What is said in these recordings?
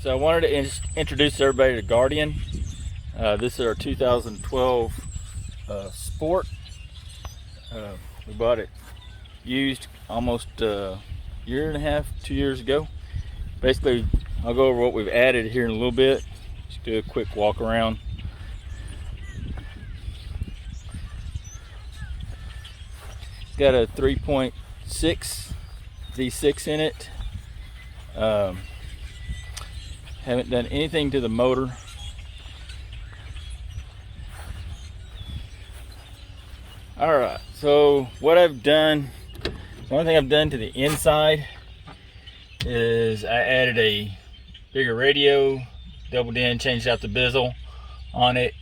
So I wanted to introduce everybody to Gardian. This is our 2012 Sport. We bought it used almost a year and a half, 2 years ago. Basically, I'll go over what we've added here in a little bit. Just do a quick walk around. It's got a 3.6 V6 in it. Haven't done anything to the motor. Alright, so what I've done, the only thing I've done to the inside is I added a bigger radio, doubled in, changed out the bezel on it,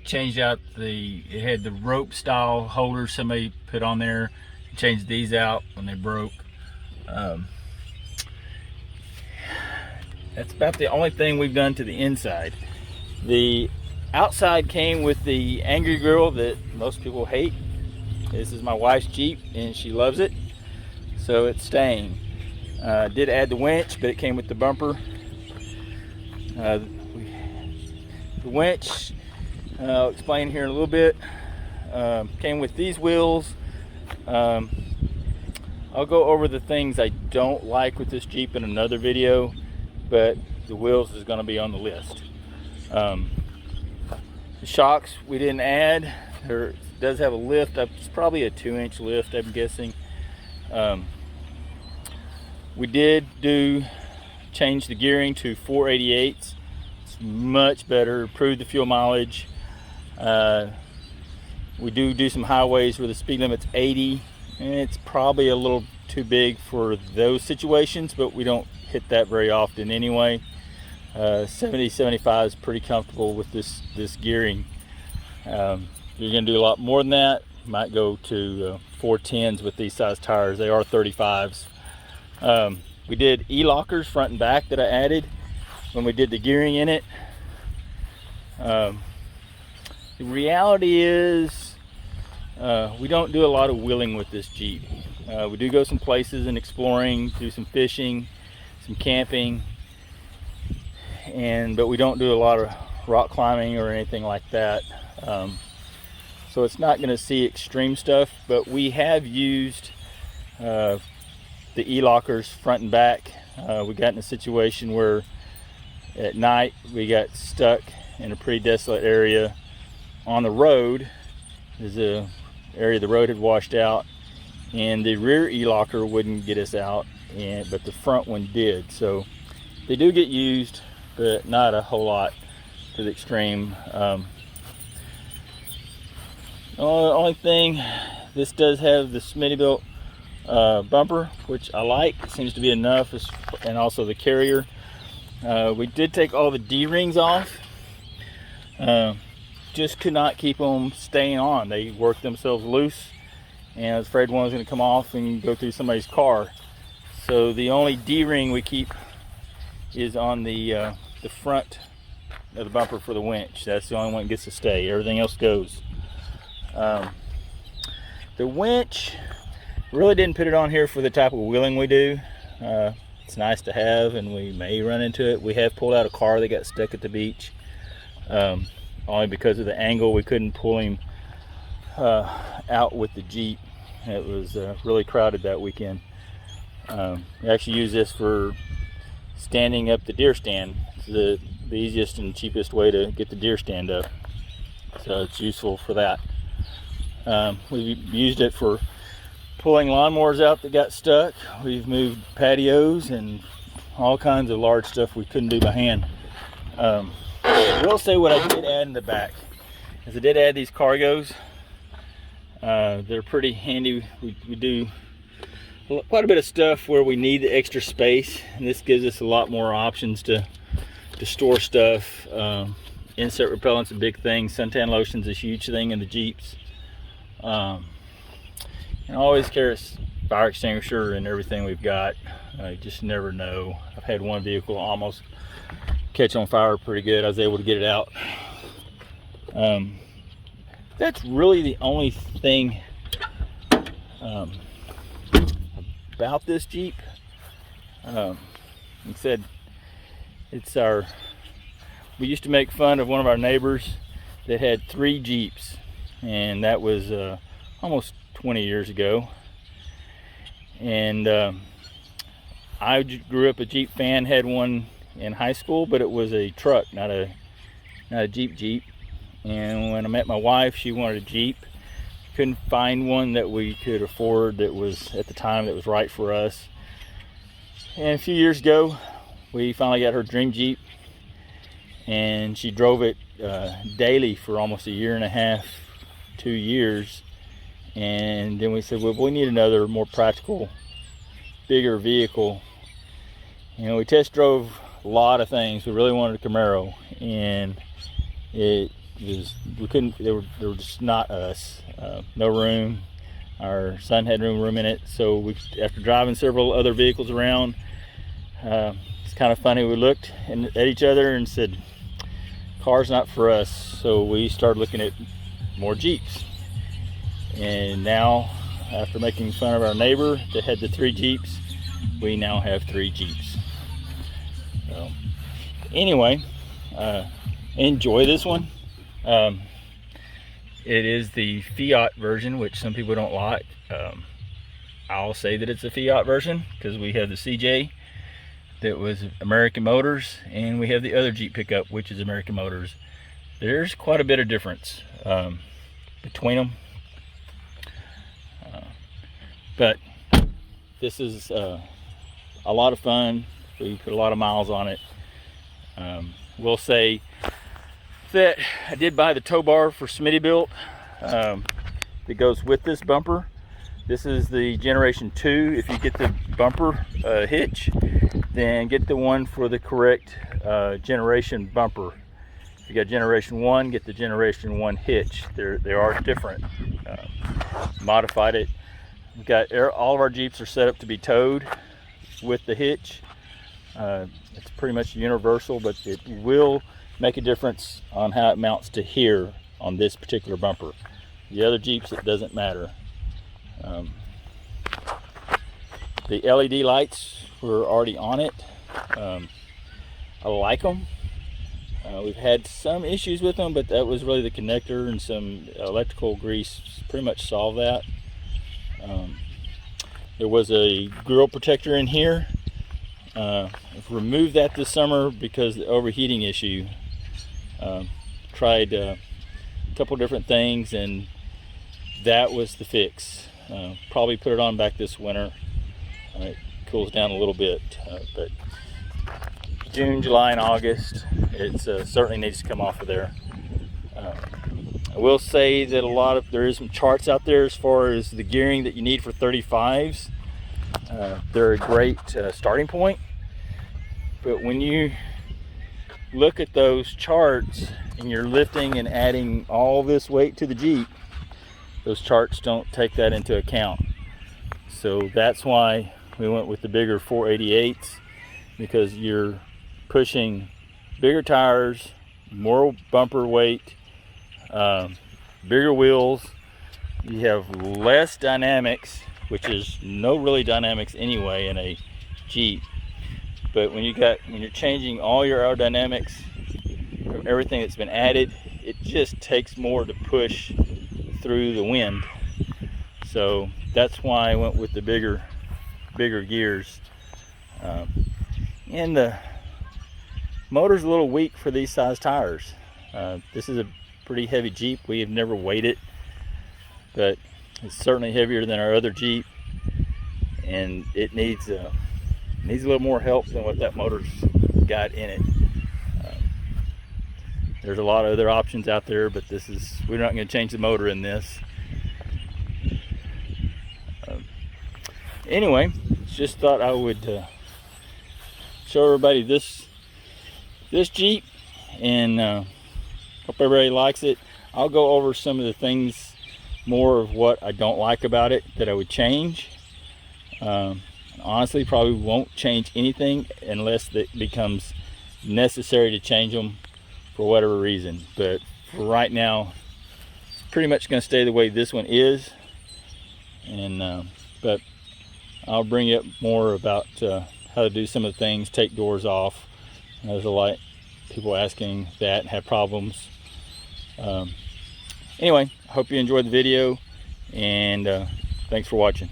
changed out it had the rope style holders somebody put on there, changed these out when they broke. That's about the only thing we've done to the inside. The outside came with the angry grill that most people hate. This is my wife's Jeep and she loves it, so it's staying. Did add the winch, but it came with the bumper. The winch, I'll explain here in a little bit, came with these wheels. I'll go over the things I don't like with this Jeep in another video, but the wheels is going to be on the list. The shocks we didn't add. There does have a lift. It's probably a 2-inch lift, I'm guessing. We did change the gearing to 488s. It's much better, improved the fuel mileage. We do some highways where the speed limit's 80, and it's probably a little too big for those situations, but we don't hit that very often anyway. 70, 75 is pretty comfortable with this gearing. You're going to do a lot more than that. You might go to 410s with these size tires. They are 35s. We did e-lockers front and back that I added when we did the gearing in it. The reality is we don't do a lot of wheeling with this Jeep. We do go some places and exploring, do some fishing, some camping, but we don't do a lot of rock climbing or anything like that. So it's not going to see extreme stuff, but we have used the e-lockers front and back. We got in a situation where at night we got stuck in a pretty desolate area on the road. There's a area the road had washed out, and the rear e-locker wouldn't get us out, but the front one did. So they do get used, but not a whole lot to the extreme. The only thing, this does have the smitty built bumper, which I like. It seems to be enough, and also the carrier. We did take all the D-rings off. Just could not keep them staying on. They worked themselves loose, and I was afraid one was going to come off and go through somebody's car. So the only D-ring we keep is on the front of the bumper for the winch. That's the only one that gets to stay. Everything else goes. The winch, really didn't put it on here for the type of wheeling we do. It's nice to have, and we may run into it. We have pulled out a car that got stuck at the beach, only because of the angle. We couldn't pull him out with the Jeep. It was really crowded that weekend. We actually use this for standing up the deer stand. It's the easiest and cheapest way to get the deer stand up, so it's useful for that. We've used it for pulling lawnmowers out that got stuck. We've moved patios and all kinds of large stuff we couldn't do by hand. I will say what I did add in the back is I did add these cargos. They're pretty handy. We do quite a bit of stuff where we need the extra space, and this gives us a lot more options to store stuff. Insect repellent's a big thing. Suntan lotion's a huge thing in the Jeeps. And always carry a fire extinguisher and everything we've got. You just never know. I've had one vehicle almost catch on fire pretty good. I was able to get it out. That's really the only thing about this Jeep. Like I said, It's our, we used to make fun of one of our neighbors that had 3 Jeeps, and that was almost 20 years ago. And I grew up a Jeep fan, had one in high school, but it was a truck, not a Jeep. And when I met my wife, she wanted a Jeep. Couldn't find one that we could afford that was at the time that was right for us. And a few years ago, we finally got her dream Jeep, and she drove it daily for almost a year and a half, 2 years. And then we said, well, we need another more practical, bigger vehicle. You know, we test drove a lot of things. We really wanted a Camaro, and it was, we couldn't, they were just not us. No room. Our son had room in it, so we, after driving several other vehicles around, it's kind of funny, we looked at each other and said, car's not for us. So we started looking at more Jeeps. And now, after making fun of our neighbor that had the 3 Jeeps, we now have 3 Jeeps. So anyway, enjoy this one. It is the Fiat version, which some people don't like. I'll say that it's a Fiat version because we have the CJ that was American Motors, and we have the other Jeep pickup, which is American Motors. There's quite a bit of difference between them, but this is a lot of fun. We put a lot of miles on it. We'll say that I did buy the tow bar for Smitty built that goes with this bumper. This is the generation 2. If you get the bumper hitch, then get the one for the correct generation bumper. If you got generation 1, get the generation 1 hitch. They are different. Modified it. We've got all of our Jeeps are set up to be towed with the hitch. It's pretty much universal, but it will make a difference on how it mounts to here on this particular bumper. The other Jeeps, it doesn't matter. The LED lights were already on it. I like them. We've had some issues with them, but that was really the connector and some electrical grease pretty much solved that. There was a grill protector in here. I've removed that this summer because of the overheating issue. Tried a couple different things, and that was the fix. Probably put it on back this winter. It cools down a little bit, but June, July, and August, it certainly needs to come off of there. I will say that there is some charts out there as far as the gearing that you need for 35s. They're a great starting point, but when you look at those charts and you're lifting and adding all this weight to the Jeep, those charts don't take that into account. So that's why we went with the bigger 488s, because you're pushing bigger tires, more bumper weight, bigger wheels. You have less dynamics, which is no really dynamics anyway in a Jeep. But when you're changing all your aerodynamics from everything that's been added, it just takes more to push through the wind. So that's why I went with the bigger gears. And the motor's a little weak for these size tires. This is a pretty heavy Jeep. We have never weighed it, but it's certainly heavier than our other Jeep, and it needs a little more help than what that motor's got in it. There's a lot of other options out there, but we're not going to change the motor in this. Anyway, just thought I would show everybody this Jeep, and hope everybody likes it. I'll go over some of the things, more of what I don't like about it that I would change. Honestly, probably won't change anything unless it becomes necessary to change them for whatever reason. But for right now, it's pretty much going to stay the way this one is. And but I'll bring you up more about how to do some of the things, take doors off, There's a lot of people asking that and have problems. Anyway, I hope you enjoyed the video, and thanks for watching.